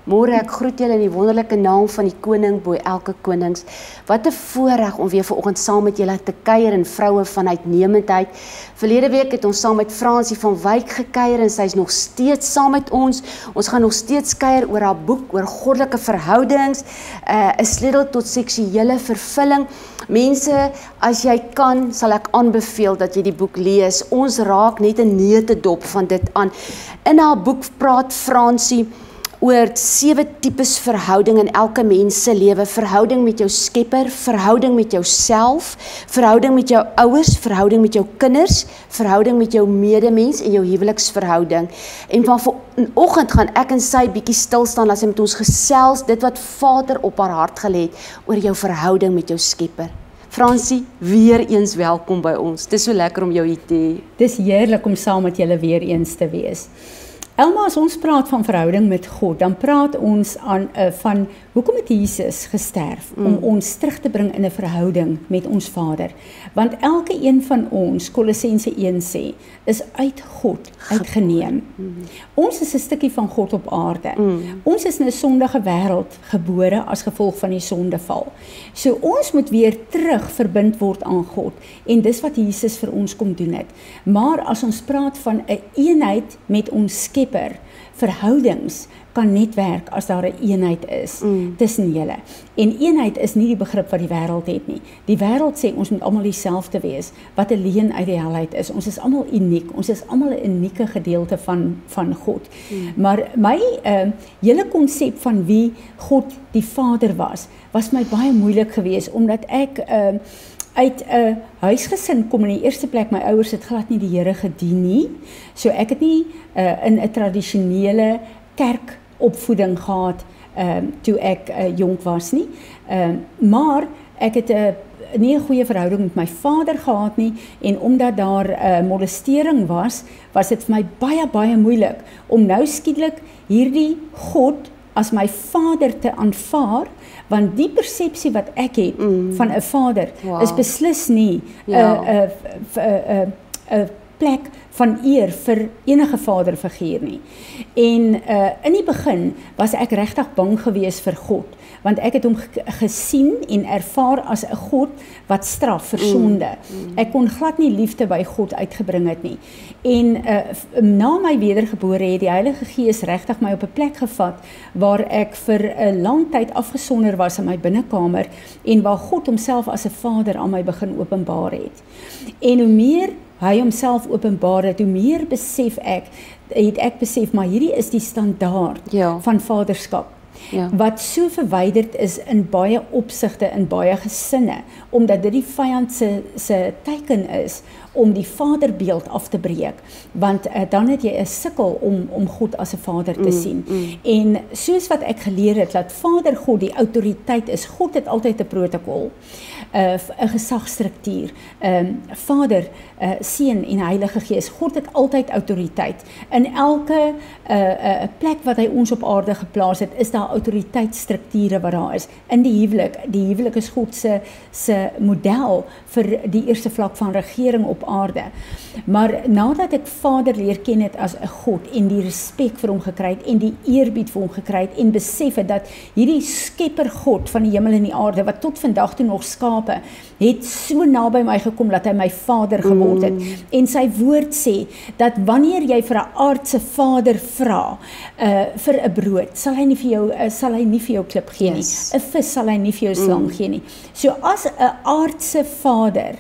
Môre, ek groet julle in die wonderlike naam van die koning bo elke konings. Wat 'n voorreg om weer vanoggend saam met julle te kuier in vroue van uitnemendheid. Verlede week het ons saam met Fransie van Wyk gekuier en sy is nog steeds saam met ons. Ons gaan nog steeds kuier oor haar boek oor goddelike verhoudings, 'n sleutel tot seksuele vervulling. Mense, as jy kan, sal ek aanbeveel dat jy die boek lees. Ons raak net 'n neutedop van dit aan. In haar boek praat Fransie oor 7 tipes verhouding in elke mens se lewe. Verhouding met jou skepper, verhouding met jouself, verhouding met jou ouers, verhouding met jou kinders, verhouding met jou medemens en jou huweliksverhouding. En vanoggend gaan ek en sy bietjie stil staan as sy met ons gesels, dit wat Vader op haar hart gelê het oor jou verhouding met jou skepper. Fransie, weer eens welkom by ons. Dit is so lekker om jou hier te hê. Dis heerlik om saam met julle weer eens te wees. Elma, as ons praat van verhouding met God, dan praat ons van hoekom het Jesus gesterf om ons terug te bring in 'n verhouding met ons Vader. Want elke een van ons, Kolossense 1 sê, is uit God uitgeneem. Ons is 'n stukkie van God op aarde. Ons is in 'n sondige wêreld gebore as gevolg van die sondeval. So ons moet weer terug verbind word aan God en dis wat Jesus vir ons kom doen het. Maar as ons praat van 'n eenheid met ons skepper, verhoudings kan net werk as daar 'n eenheid is tussen julle. En eenheid is nie die begrip wat die wêreld het nie. Die wêreld sê ons moet almal dieselfde wees, wat 'n leuen uit die helheid is. Ons is almal uniek. Ons is almal 'n unieke gedeelte van God. Maar my hele konsep van wie God die Vader was my baie moeilik geweest omdat ek uit 'n huisgesin kom. In die eerste plek, my ouers het glad nie die Here gedien nie. So ek het nie in 'n tradisionele kerkopvoeding gehad toe ek jonk was nie. Maar ek het nie 'n goeie verhouding met my vader gehad nie en omdat daar molestering was dit vir my baie moeilik om nou skielik hierdie God as my vader te aanvaar, want die persepsie wat ek het van 'n vader is beslis nie 'n plek van eer vir enige vaderfiguur nie. En in die begin was ek regtig bang geweest vir God, want ek het hom gesien en ervaar as 'n God wat straf vir sonde. Ek kon glad nie liefde by God uitgebring het nie. En na my wedergebore het die Heilige Gees regtig my op 'n plek gevat waar ek vir 'n lang tyd afgesonder was in my binnekamer en waar God homself as 'n Vader aan my begin openbaar het. En hoe meer hy homself openbaar het, hoe meer het ek besef, maar hierdie is die standaard van vaderskap. Wat so verwyderd is in baie opsigte, in baie gesinne, omdat dit die vyand se teiken is om die vaderbeeld af te breek, want dan het jy 'n sukkel om God as 'n vader te sien. En soos wat ek geleer het, dat Vader God die autoriteit is, God het altyd 'n protokol, 'n gesagsstruktuur, Vader, Seun en Heilige Gees, God het altyd autoriteit. In elke plek wat hy ons op aarde geplaas het, is daar autoriteitsstrukture wat daar is. In die huwelik is God se model vir die eerste vlak van regering op aarde. Maar nadat ek Vader leer ken het as 'n God en die respek vir hom gekry het en die eerbied vir hom gekry het en besef het dat hierdie skepper God van die hemel en die aarde wat tot vandag toe nog skape, het so naby my gekom dat hy my Vader geword het. En sy woord sê dat wanneer jy vir 'n aardse vader vra vir 'n brood, sal hy nie vir jou klip gee nie. 'n Vis sal hy nie vir jou slang gee nie. So as 'n aardse vader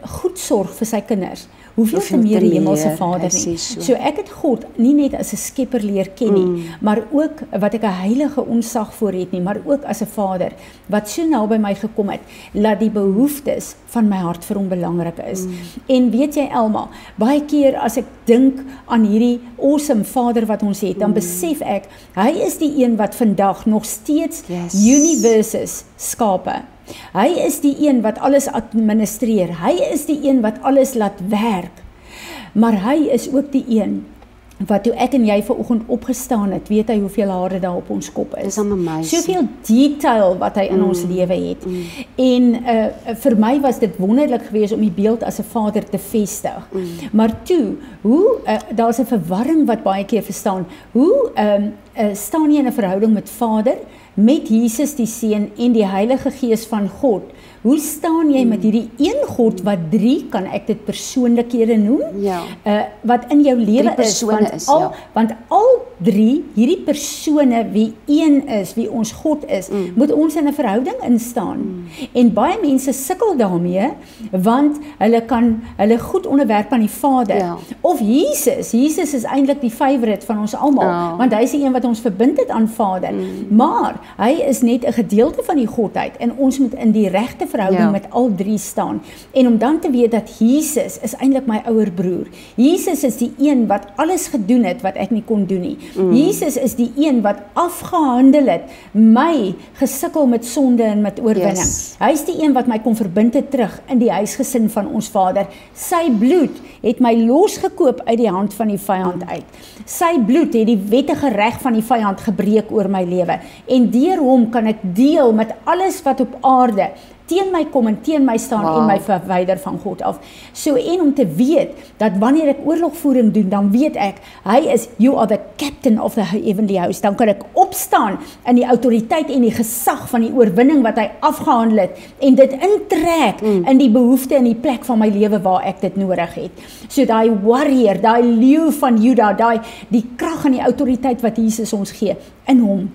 goed sorg vir sy kinders, hoeveel te meer die hemelse Vader nie. So ek het God nie net as 'n skepper leer ken nie, maar ook wat ek 'n heilige onsag voor het nie, maar ook as 'n Vader wat so naby my gekom het, laat die behoeftes van my hart vir hom belangrik is. En weet jy Elma, baie keer as ek dink aan hierdie awesome Vader wat ons het, dan besef ek, hy is die een wat vandag nog steeds universes skape. Hy is die een wat alles administreer. Hy is die een wat alles laat werk. Maar hy is ook die een wat toe ek en jy vanoggend opgestaan het, weet hy hoeveel hare daar op ons kop is. Dis amazing. Soveel detail wat hy in ons lewe het. En vir my was dit wonderlik geweest om die beeld as 'n vader te vestig. Maar toe, daar's 'n verwarring wat baie keer verstaan. Hoe staan jy in 'n verhouding met Vader, met Jesus die Seun en die Heilige Gees van God? Hoe staan jy met hierdie een God wat 3, kan ek dit persoonlikhede noem? Ja. Wat in jou lewe is, want al 3, hierdie persone wie een is, wie ons God is, moet ons in 'n verhouding instaan. En baie mense sukkel daarmee, want hulle goed onderwerp aan die Vader. Ja. Of Jesus is eintlik die favourite van ons almal, want hy is die een wat ons verbind het aan Vader. Maar hy is net 'n gedeelte van die Godheid en ons moet in die regte verhouding met al 3 staan. En om dan te weet dat Jesus is eintlik my ouer broer. Jesus is die een wat alles gedoen het wat ek nie kon doen nie. Jesus is die een wat afgehandel het, my gesukkel met sonde en met oorwinning. Yes. Hy is die een wat my kon verbind het terug in die huisgesin van ons Vader. Sy bloed het my losgekoop uit die hand van die vyand uit. Sy bloed het die wettige reg van die vyand gebreek oor my lewe. En deur hom kan ek deel met alles wat op aarde teen my kom en teen my staan en my verwyder van God af. So en om te weet, dat wanneer ek oorlogvoering doen, dan weet ek, hy is, you are the captain of the heavenly house. Dan kan ek opstaan in die autoriteit en die gesag van die oorwinning wat hy afgehandel het, en dit intrek in die behoefte en die plek van my lewe waar ek dit nodig het. So daai warrior, daai leeu van Juda, die krag en die autoriteit wat Jesus ons gee, in hom,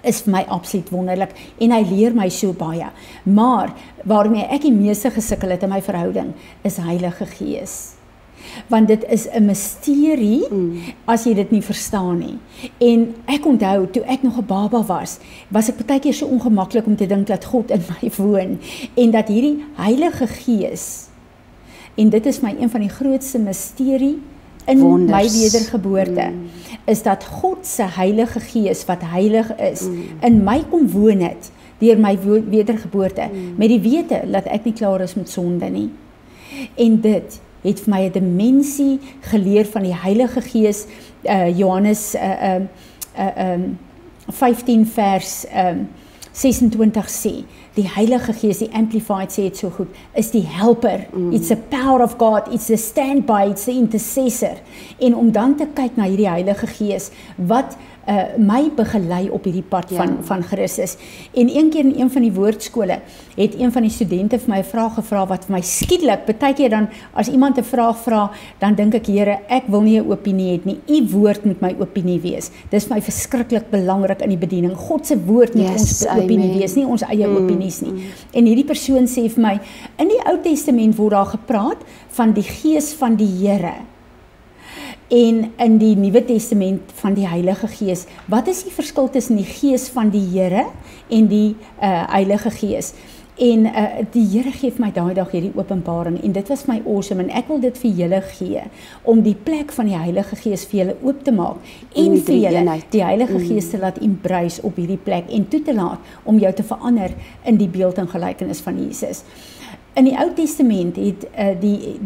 is vir my absoluut wonderlik en hy leer my so baie. Maar waarmee ek die meeste gesukkel het in my verhouding is Heilige Gees. Want dit is 'n misterie as jy dit nie verstaan nie. En ek onthou toe ek nog 'n baba was ek baie keer so ongemaklik om te dink dat God in my woon en dat hierdie Heilige Gees, en dit is my een van die grootste misterie in my wedergeboorte, is dat God se Heilige Gees wat heilig is, in my kom woon het, deur my wedergeboorte, met die wete dat ek nie klaar is met sonde nie. En dit het vir my 'n dimensie geleer van die Heilige Gees, Johannes 15 vers 26 sê, die Heilige Gees, die Amplified sê het so goed, is die helper, it's the power of God, it's the standby, it's the intercessor, en om dan te kyk na hierdie Heilige Gees, wat my begelei op hierdie pad van Christus. En een keer in een van die woordskole, het een van die studente vir my 'n vraag gevra, wat vir my skielik, baie keer dan, as iemand 'n vraag vra, dan dink ek, Here, ek wil nie 'n opinie hê nie, u woord moet my opinie wees. Dis vir my verskriklik belangrik in die bediening. God se woord moet ons opinie wees, nie ons eie opinies nie. En hierdie persoon sê vir my, in die Ou Testament word daar gepraat van die Gees van die Here. En in die Nuwe Testament van die Heilige Gees. Wat is die verskil tussen die Gees van die Here en die Heilige Gees? En die Here gee vir my daai dag hierdie openbaring en dit was my awesome en ek wil dit vir julle gee om die plek van die Heilige Gees vir julle oop te maak en vir julle die Heilige Gees te laat embrace op hierdie plek en toe te laat om jou te verander in die beeld en gelykenis van Jesus. In die Ou Testament het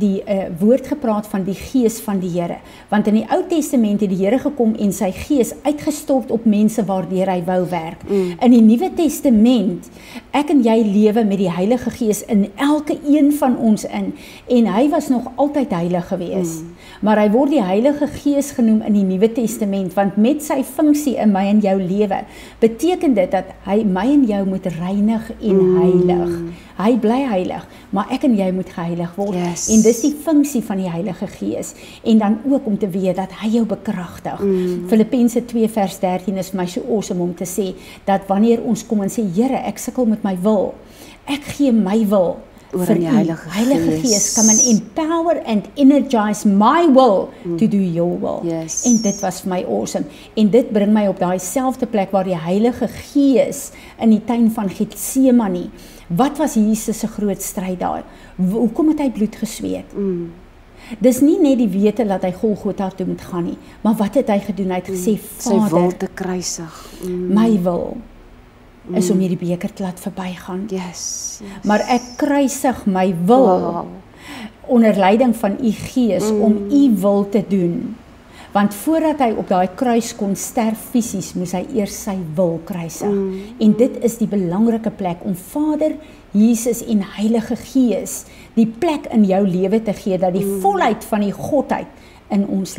die woord gepraat van die Gees van die Here, want in die Ou Testament het die Here gekom en sy Gees uitgestort op mense waardeur hy wou werk. In die Nuwe Testament, ek en jy lewe met die Heilige Gees in elke een van ons in, en hy was nog altyd heilig gewees, maar hy word die Heilige Gees genoem in die Nuwe Testament, want met sy funksie in my en jou lewe, beteken dit dat hy my en jou moet reinig en heilig. Hy bly heilig, maar ek en jy moet geheilig word. En dis die funksie van die Heilige Gees. En dan ook om te weet dat hy jou bekragtig. Filippense 2 vers 13 is vir my so awesome om te sê, dat wanneer ons kom en sê, Here, ek sukkel met my wil, ek gee my wil vir die Heilige Gees come and empower and energize my will to do your will. En dit was vir my awesome. En dit bring my op daai selfde plek waar die Heilige Gees in die tuin van Getsemane, wat was Jesus se groot stryd daar? Hoekom het hy bloed gesweet? Dis nie net die wete dat hy Golgotha toe moet gaan nie, maar wat het hy gedoen? Hy het gesê, Vader, sy wil te kruisig. My wil is om hierdie beker te laat verbygaan. Maar ek kruisig my wil onder leiding van u Gees om u wil te doen. Want voordat hy op daai kruis kon sterf fisies, moes hy eers sy wil kruisig. En dit is die belangrike plek om Vader, Jesus en Heilige Gees die plek in jou lewe te gee, dat die volheid van die Godheid in ons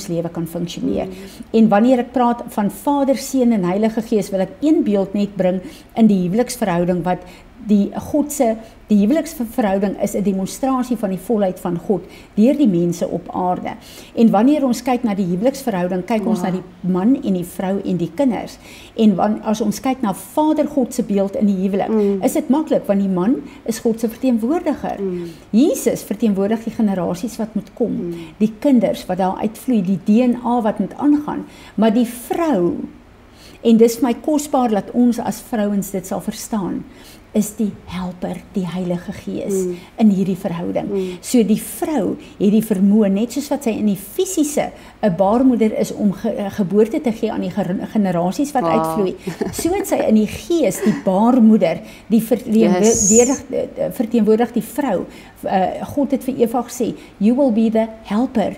lewe kan funksioneer. En wanneer ek praat van Vader, Seun en Heilige Gees, wil ek een beeld net bring in die huweliksverhouding, wat die huweliksverhouding is 'n demonstrasie van die volheid van God deur die mense op aarde. En wanneer ons kyk na die huweliksverhouding, kyk ons na die man en die vrou en die kinders. En as ons kyk na Vader God se beeld in die huwelik, is dit maklik, want die man is God se verteenwoordiger. Jesus verteenwoordig die generasies wat moet kom, die kinders wat daar uitvloei, die DNA wat moet aangaan, maar die vrou, en dis my kosbaar dat ons as vrouens dit sal verstaan, is die helper, die Heilige Gees in hierdie verhouding. So die vrou het die vermoë, net soos wat sy in die fisiese 'n baarmoeder is om geboorte te gee aan die generasies wat uitvloei, so het sy in die gees die baarmoeder, die verteenwoordig die vrou. God het vir Eva gesê, you will be the helper.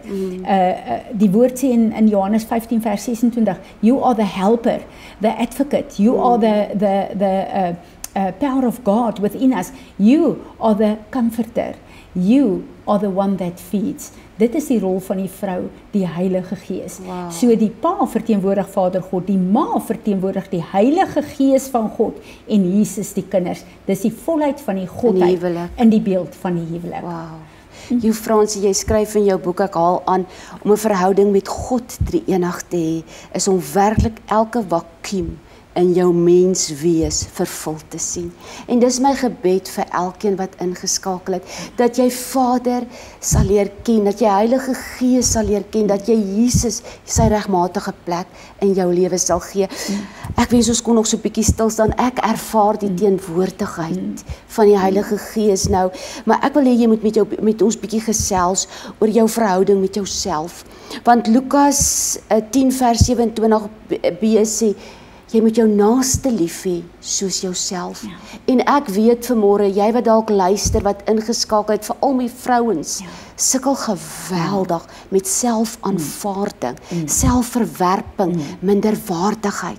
Die woord sê in Johannes 15 vers 26, you are the helper, the advocate, you are the power of God within us. You are the comforter. You are the one that feeds. Dit is die rol van die vrou, die Heilige Gees. So die pa verteenwoordig Vader God, die ma verteenwoordig die Heilige Gees van God en Jesus die kinders. Dis die volheid van die Godheid in die beeld van die huwelik. Jou Fransie, jy skryf in jou boek, ek haal aan, om 'n verhouding met God drie-enig te hê, is om werklik elke vakuum in jou menswees vervul te sien. En dis my gebed vir elkeen wat ingeskakel het, dat jy Vader sal leer ken, dat jy Heilige Gees sal leer ken, dat jy Jesus sy regmatige plek in jou lewe sal gee. Ek wens ons kon nog so 'n bietjie stil staan. Ek ervaar die teenwoordigheid van die Heilige Gees nou, maar ek wil hê jy moet met ons bietjie gesels oor jou verhouding met jouself. Want Lukas 10 vers 27b sê, jy moet jou naaste lief hê soos jouself. En ek weet vanmôre, jy wat dalk luister, wat ingeskakel het, veral my vrouens, sukkel geweldig met selfaanvaarding, selfverwerping, minderwaardigheid.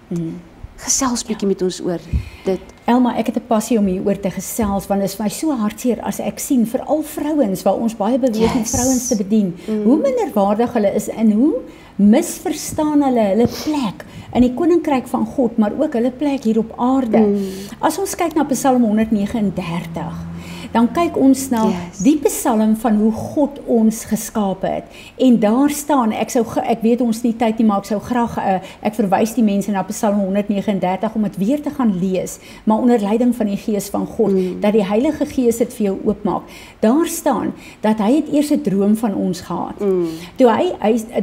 Gesels bietjie met ons oor dit. Elma, ek het 'n passie om hieroor te gesels, want dit is my so hartseer as ek sien, veral vrouens, waar ons baie beweeg om vrouens te bedien, hoe minderwaardig hulle is en hoe misverstaan hulle plek in die koninkryk van God, maar ook hulle plek hier op aarde. As ons kyk na Psalm 139, dan kyk ons na die Psalm van hoe God ons geskape het. En daar staan, ek weet ons nie tyd nie, maar ek sou graag, ek verwys die mense na Psalm 139 om dit weer te gaan lees, maar onder leiding van die Gees van God, dat die Heilige Gees dit vir jou oopmaak. Daar staan, dat hy het eers 'n droom van ons gehad.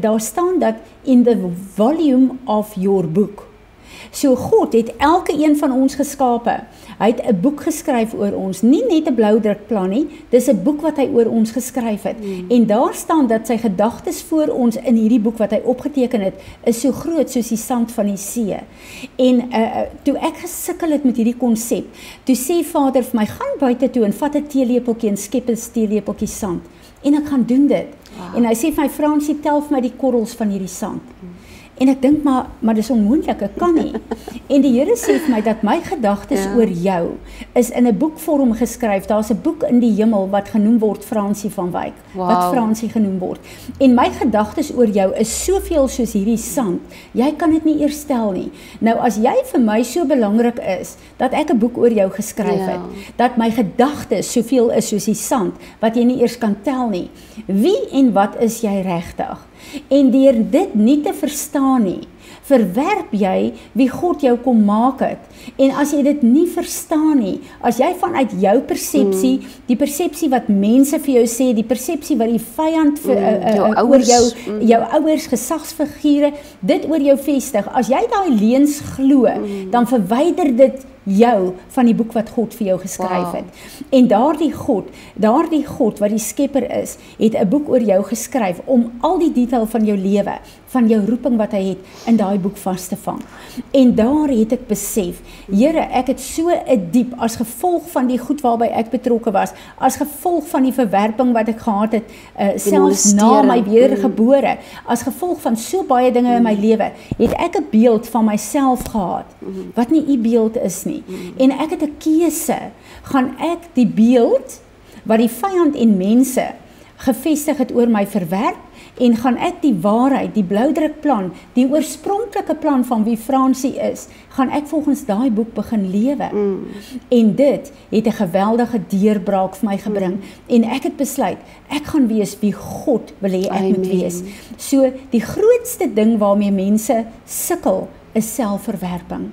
Daar staan dat in the volume of your book. So God het elke een van ons geskape. Hy het 'n boek geskryf oor ons, nie net 'n blou drukplan nie, dis 'n boek wat hy oor ons geskryf het. En daar staan dat sy gedagtes voor ons in hierdie boek wat hy opgeteken het, is so groot soos die sand van die see. En toe ek gesukkel het met hierdie konsep, toe sê Vader vir my, gaan buite toe en vat 'n teelepeltjie en skep 'n teelepeltjie sand. En ek gaan doen dit. En hy sê vir my, Fransie, tel vir my die korrels van hierdie sand. En ek dink maar dis onmoontlik, ek kan nie. En die Here sê vir my dat my gedagtes oor jou is in 'n boekvorm geskryf. Daar's 'n boek in die hemel wat genoem word Fransie van Wyk, wat Fransie genoem word. En my gedagtes oor jou is soveel soos hierdie sand. Jy kan dit nie eers tel nie. Nou as jy vir my so belangrik is dat ek 'n boek oor jou geskryf het, dat my gedagtes soveel is soos die sand wat jy nie eers kan tel nie. Wie en wat is jy regtig? En deur dit nie te verstaan nie, verwerp jy wie God jou kom maak het. En as jy dit nie verstaan nie, as jy vanuit jou persepsie, die persepsie wat mense vir jou sê, die persepsie wat die vyand oor jou ouers, gesagsfigure, dit oor jou vestig, as jy daai leuns glo, dan verwyder dit jou van die boek wat God vir jou geskryf het. En daardie God wat die skepper is, het 'n boek oor jou geskryf om al die detail van jou lewe van jou roeping wat hy het in daai boek vas te vang. En daar het ek besef, Here, ek het so 'n diep, as gevolg van die goed waarby ek betrokke was, as gevolg van die verwerping wat ek gehad het, selfs na my wedergebore, as gevolg van so baie dinge in my lewe, het ek 'n beeld van myself gehad, wat nie u beeld is nie. En ek het 'n keuse, gaan ek die beeld wat die vyand en mense gevestig het oor my verwerp, en gaan ek die waarheid, die blauwdrukplan, die oorspronklike plan van wie Fransie is, gaan ek volgens daai boek begin lewe. En dit het 'n geweldige deurbraak vir my gebring, en ek het besluit, ek gaan wees wie God wil hê ek moet wees. So, die grootste ding waarmee mense sukkel, is selfverwerping.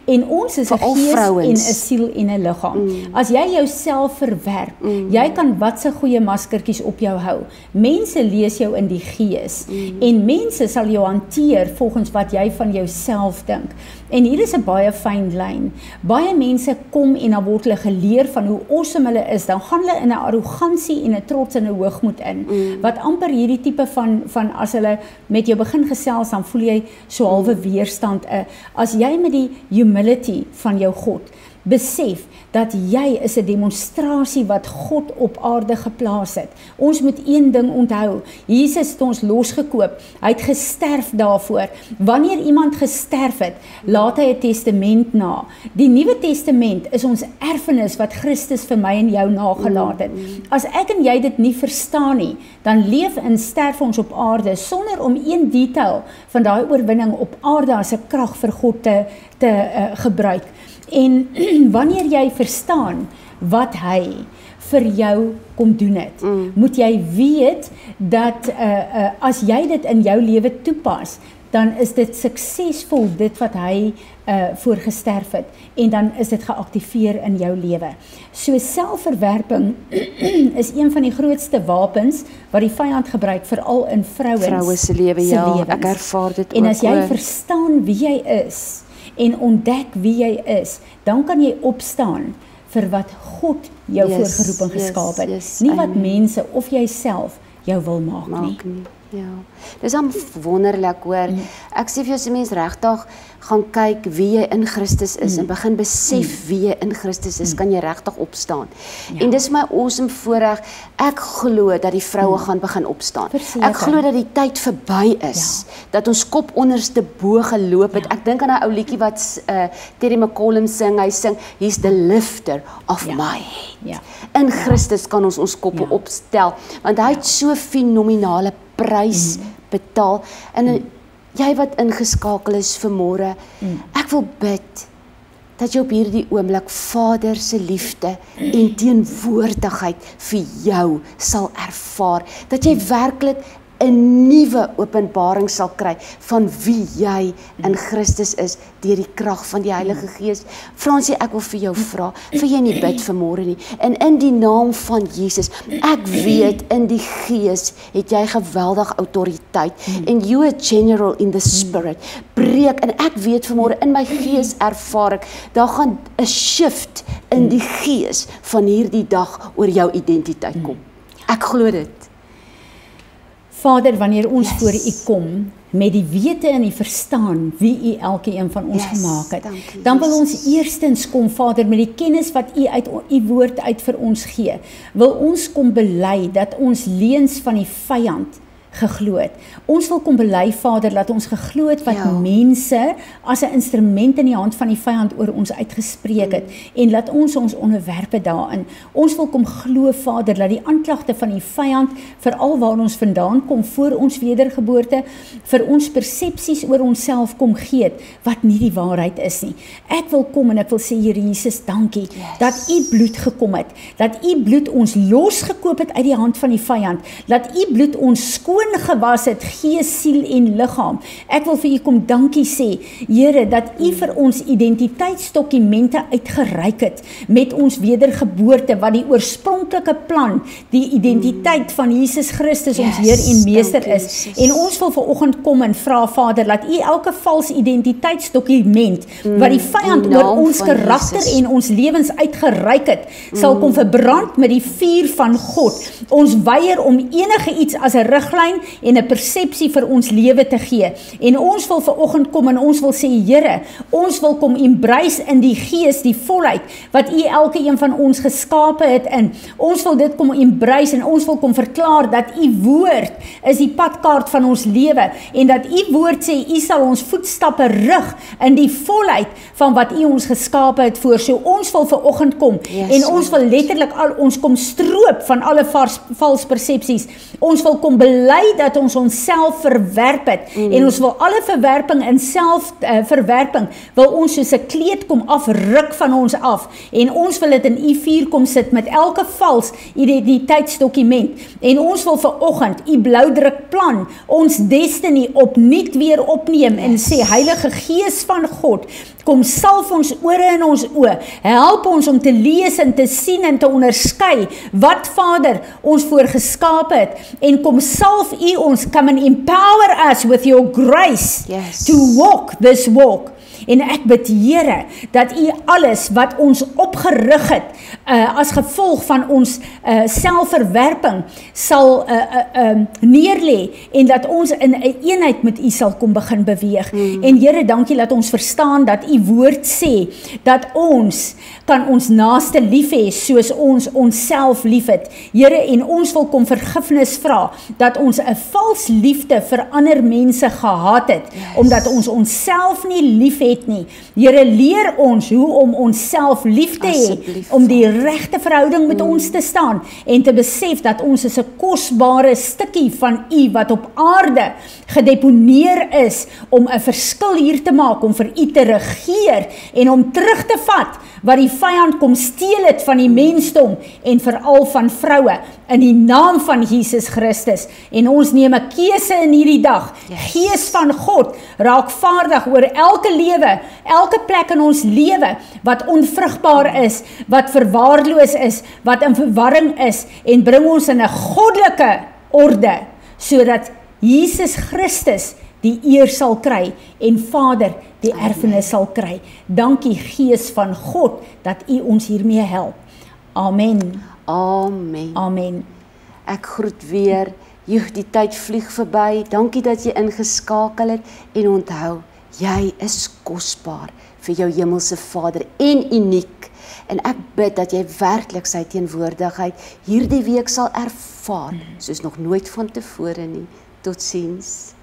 En ons is 'n gees en 'n siel en 'n liggaam. As jy jouself verwerp, jy kan watse goeie maskertjies op jou hou. Mense lees jou in die gees, en mense sal jou hanteer volgens wat jy van jouself dink. En hier is 'n baie fyn lyn. Baie mense kom en dan word hulle geleer van hoe awesome hulle is, dan gaan hulle in 'n arrogansie en 'n trots en 'n hoogmoed in, wat amper hierdie tipe van as hulle met jou begin gesels, dan voel jy so halwe weerstand. As jy met die humility van jou God besef dat jy is 'n demonstrasie wat God op aarde geplaas het. Ons moet een ding onthou, Jesus het ons losgekoop, hy het gesterf daarvoor. Wanneer iemand gesterf het, laat hy 'n testament na. Die Nuwe Testament is ons erfenis wat Christus vir my en jou nagelaat het. As ek en jy dit nie verstaan nie, dan leef en sterf ons op aarde sonder om een detail van daai oorwinning op aarde as 'n krag vir God te gebruik. En wanneer jy verstaan wat hy vir jou kom doen het, moet jy weet dat as jy dit in jou lewe toepas, dan is dit suksesvol dit wat hy voorgesterf het, en dan is dit geaktiveer in jou lewe. So selfverwerping is een van die grootste wapens wat die vyand gebruik, veral in vrouens se lewe, ja, ek ervaar dit ook. En as jy verstaan wie jy is, en ontdek wie jy is, dan kan jy opstaan vir wat God jou voorgeroep en geskaap het. Nie wat mense of jouself jou wil maak nie. Ja, dis dan wonderlik hoor. Ek sê vir jou, as die mens regtig gaan kyk wie jy in Christus is en begin besef wie jy in Christus is, kan jy regtig opstaan. En dis my awesome voorreg. Ek glo dat die vroue gaan begin opstaan. Ek glo dat die tyd verby is, dat ons kop onderste bo geloop het. Ek dink aan 'n ou liedjie wat Terry McCollum sing, hy sing, he's the lifter of my head. In Christus kan ons koppe opstel, want hy het so fenominale prys betaal. En jy wat ingeskakel is vanmôre, ek wil bid dat jy op hierdie oomblik Vader se liefde en teenwoordigheid vir jou sal ervaar, dat jy werklik 'n nuwe openbaring sal kry van wie jy in Christus is deur die krag van die Heilige Gees. Fransie, ek wil vir jou vra, vir jy nie bid vanmôre nie, en in die naam van Jesus, ek weet in die Gees het jy geweldig autoriteit, en you are general in the spirit, breek, en ek weet vanmôre in my gees ervaar ek, daar gaan 'n shift in die Gees van hierdie dag oor jou identiteit kom. Ek glo dit. Vader, wanneer ons voor U kom, met die wete en die verstaan wie U elkeen van ons gemaak het, dan wil ons eerstens kom, Vader, met die kennis wat U uit U woord uit vir ons gee, wil ons kom bely dat ons leuns van die vyand geglo het. Ons wil kom bely, Vader, dat ons geglo het wat mense as 'n instrument in die hand van die vyand oor ons uitgespreek het, en laat ons onderwerpe daarin. Ons wil kom glo, Vader, dat die aanklagte van die vyand, veral waar ons vandaan kom voor ons wedergeboorte, vir ons persepsies oor onsself kom gee, wat nie die waarheid is nie. Ek wil kom en ek wil sê, Here Jesus, dankie, dat U bloed gekom het, dat U bloed ons losgekoop het uit die hand van die vyand, dat U bloed ons skoon gewas het, gees, siel en liggaam. Ek wil vir U kom dankie sê, Here, dat U vir ons identiteitsdokumente uitgereik het, met ons wedergeboorte, wat die oorspronklike plan, die identiteit van Jesus Christus, ons Heer en Meester is. En ons wil vanoggend kom en vra, Vader, dat U elke vals identiteitsdokument, wat die vyand oor ons karakter en ons lewens uitgereik het, sal kom verbrand met die vuur van God. Ons weier om enige iets as 'n riglyn rigtlyn en 'n persepsie vir ons lewe te gee. En ons wil vanoggend kom en ons wil sê, Here, ons wil kom embrace in die gees, die volheid wat U elke een van ons geskape het in. Ons wil dit kom embrace en ons wil kom verklaar dat U woord is die padkaart van ons lewe en dat U woord sê U sal ons voetstappe rig in die volheid van wat U ons geskape het voor. So ons wil vanoggend kom en ons wil letterlik ons kom stroop van alle vals persepsies. Ons wil kom bely dat ons onsself verwerp het en ons wil alle verwerping in selfverwerping wil ons soos 'n kleed kom afruk van ons af en ons wil dit in U vuur kom sit met elke vals identiteitsdokument en ons wil vanoggend U bloudruk plan, ons destiny opnuut weer opneem en sê, Heilige Gees van God, kom salf ons ore en ons oë, help ons om te lees en te sien en te onderskei wat Vader ons voorgeskape het en kom salf U ons, come and empower us with your grace to walk this walk. En ek bid Here, dat U alles wat ons opgerig het, as gevolg van ons selfverwerping sal neerlê en dat ons in 'n eenheid met U sal kom begin beweeg. En Here, dankie dat ons verstaan dat U woord sê, dat ons kan ons naaste lief hê soos ons onsself lief het. Here, en ons wil kom vergifnis vra, dat ons 'n vals liefde vir ander mense gehad het, omdat ons onsself nie lief het nie. Here, leer ons hoe om onsself lief te hê, om die regte verhouding met ons te staan, en te besef dat ons is 'n kosbare stukkie van U, wat op aarde gedeponeer is, om 'n verskil hier te maak, om vir U te regeer, en om terug te vat, wat die vyand kom steel het van die mensdom, en veral van vroue, in die naam van Jesus Christus. En ons neem 'n keuse in hierdie dag. Gees van God, raak vaardig oor elke lewe, elke plek in ons lewe, wat onvrugbaar is, wat verwaarloos is, wat in verwarring is, en bring ons in 'n goddelike orde, sodat Jesus Christus die eer sal kry, en Vader die erfenis sal kry. Dankie Gees van God, dat U ons hiermee help. Amen. Amen. Amen. Ek groet weer. Die tyd vlieg verby. Dankie dat jy ingeskakel het, en onthou, jy is kosbaar vir jou hemelse Vader en uniek. En ek bid dat jy werklik sy teenwoordigheid hierdie week sal ervaar, soos nog nooit van tevore nie. Totsiens.